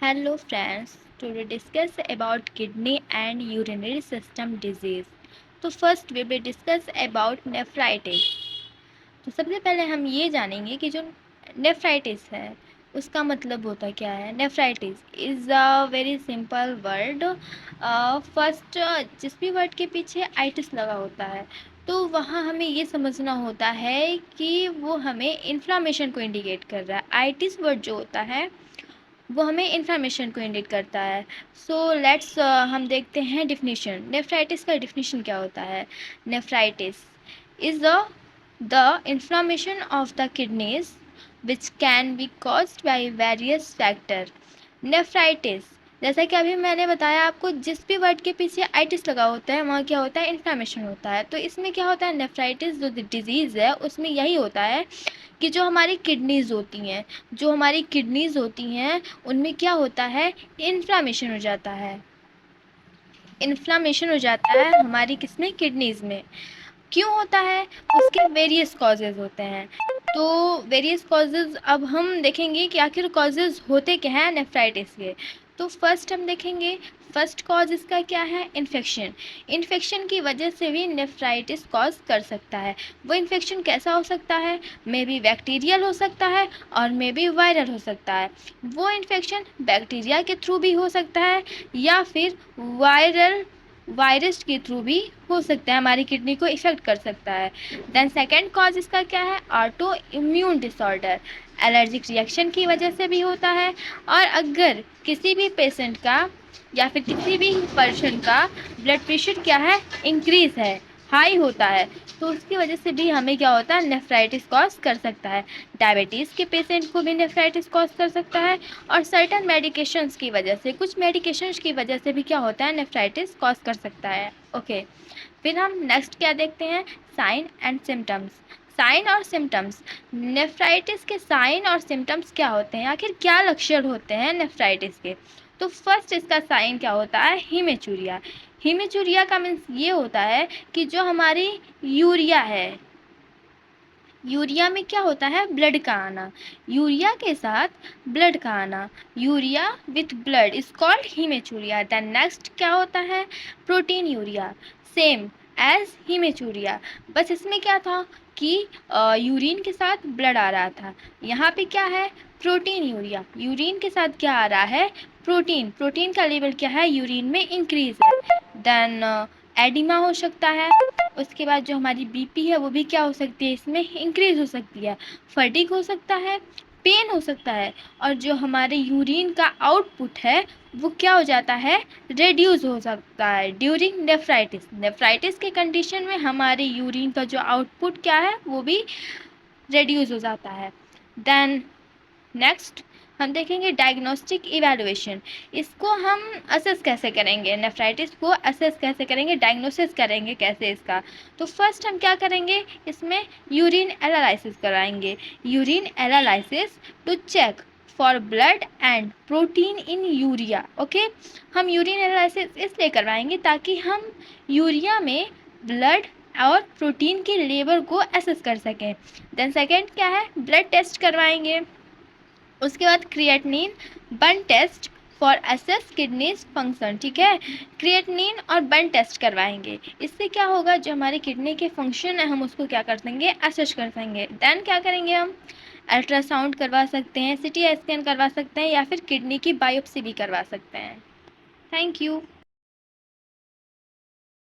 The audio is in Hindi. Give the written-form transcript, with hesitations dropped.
Hello friends, today discuss about kidney and urinary system disease. तो first we will discuss about nephritis. तो सबसे पहले हम ये जानेंगे कि जो नेफ्राइटिस है उसका मतलब होता क्या है। Nephritis is a very simple word. First जिस भी वर्ड के पीछे आइटिस लगा होता है तो वहाँ हमें ये समझना होता है कि वो हमें इन्फ्लामेशन को इंडिकेट कर रहा है। आइटिस वर्ड जो होता है वो हमें इन्फॉर्मेशन को इंडिकेट करता है। सो लेट्स हम देखते हैं डिफिनीशन। नेफ्राइटिस का डिफिनीशन क्या होता है। Nephritis is the inflammation of the kidneys which can be caused by various factor. Nephritis जैसा कि अभी मैंने बताया आपको, जिस भी वर्ड के पीछे आइटिस लगा होता है वहाँ क्या होता है, इन्फ्लामेशन होता है। तो इसमें क्या होता है, नेफ्राइटिस जो डिजीज़ है उसमें यही होता है कि जो हमारी किडनीज़ होती हैं उनमें क्या होता है, इन्फ्लामेशन हो जाता है। इन्फ्लामेशन हो जाता है हमारी किसमें, किडनीज़ में। क्यों होता है, उसके वेरियस कॉजेज़ होते हैं। तो वेरियस कॉजेज़ अब हम देखेंगे कि आखिर कॉजेज़ होते क्या हैं नेफ्राइटिस के। तो फर्स्ट हम देखेंगे, फर्स्ट कॉज इसका क्या है, इन्फेक्शन। इन्फेक्शन की वजह से भी नेफ्राइटिस कॉज कर सकता है। वो इन्फेक्शन कैसा हो सकता है, मे बी बैक्टीरियल हो सकता है और मे बी वायरल हो सकता है। वो इन्फेक्शन बैक्टीरिया के थ्रू भी हो सकता है या फिर वायरस के थ्रू भी हो सकता है, हमारी किडनी को इफेक्ट कर सकता है। देन सेकेंड कॉज इसका क्या है, auto immune disorder. Allergic reaction की वजह से भी होता है। और अगर किसी भी पेशेंट का या फिर किसी भी पर्सन का ब्लड प्रेशर क्या है, इंक्रीज है, हाई होता है, तो उसकी वजह से भी हमें क्या होता है, नेफ्राइटिस कॉज कर सकता है। डायबिटीज़ के पेशेंट को भी नेफ्राइटिस कॉज कर सकता है। और सर्टन मेडिकेशंस की वजह से, कुछ मेडिकेशंस की वजह से भी क्या होता है, नेफ्राइटिस कॉज कर सकता है। ओके, फिर हम नेक्स्ट क्या देखते हैं, साइन एंड सिम्टम्स। साइन और सिम्टम्स, नेफ्राइटिस के साइन और सिम्टम्स क्या होते हैं, आखिर क्या लक्षण होते हैं नेफ्राइटिस के। तो फर्स्ट इसका साइन क्या होता है, हीमेचूरिया। हीमेचूरिया का मीन्स ये होता है कि जो हमारी यूरिया है, यूरिया में क्या होता है, ब्लड का आना। यूरिया के साथ ब्लड का आना, uria with blood is called hematuria. Then next क्या होता है, proteinuria, same as hematuria. बस इसमें क्या था कि यूरिन के साथ ब्लड आ रहा था। यहाँ पे क्या है, प्रोटीन यूरिया, यूरिन के साथ क्या आ रहा है, प्रोटीन। प्रोटीन का लेवल क्या है, यूरिन में इंक्रीज है। देन एडिमा हो सकता है। उसके बाद जो हमारी बीपी है वो भी क्या हो सकती है, इसमें इंक्रीज हो सकती है। फटीग हो सकता है, पेन हो सकता है। और जो हमारे यूरिन का आउटपुट है वो क्या हो जाता है, रेड्यूस हो सकता है ड्यूरिंग नेफ्राइटिस। नेफ्राइटिस के कंडीशन में हमारे यूरिन का जो आउटपुट क्या है वो भी रेड्यूस हो जाता है। देन नेक्स्ट हम देखेंगे डायग्नोस्टिक इवैल्यूएशन। इसको हम असेस कैसे करेंगे, नेफ्राइटिस को असेस कैसे करेंगे, डायग्नोसिस करेंगे कैसे इसका। तो फर्स्ट हम क्या करेंगे, इसमें यूरिन एनालिसिस कराएंगे। Urine analysis to check for blood and protein in urea. Okay, हम यूरिन एनालिसिस इसलिए करवाएंगे ताकि हम यूरिया में ब्लड और प्रोटीन के लेवल को असेस कर सकें। देन सेकेंड क्या है, ब्लड टेस्ट करवाएंगे। उसके बाद creatinine burn test for assess kidneys function. ठीक है, क्रिएटिनिन और बर्न टेस्ट करवाएंगे। इससे क्या होगा, जो हमारी किडनी के फंक्शन है हम उसको क्या कर देंगे, असेस कर देंगे। देन क्या करेंगे, हम अल्ट्रासाउंड करवा सकते हैं, सिटी स्कैन करवा सकते हैं या फिर किडनी की बायोप्सी भी करवा सकते हैं। Thank you.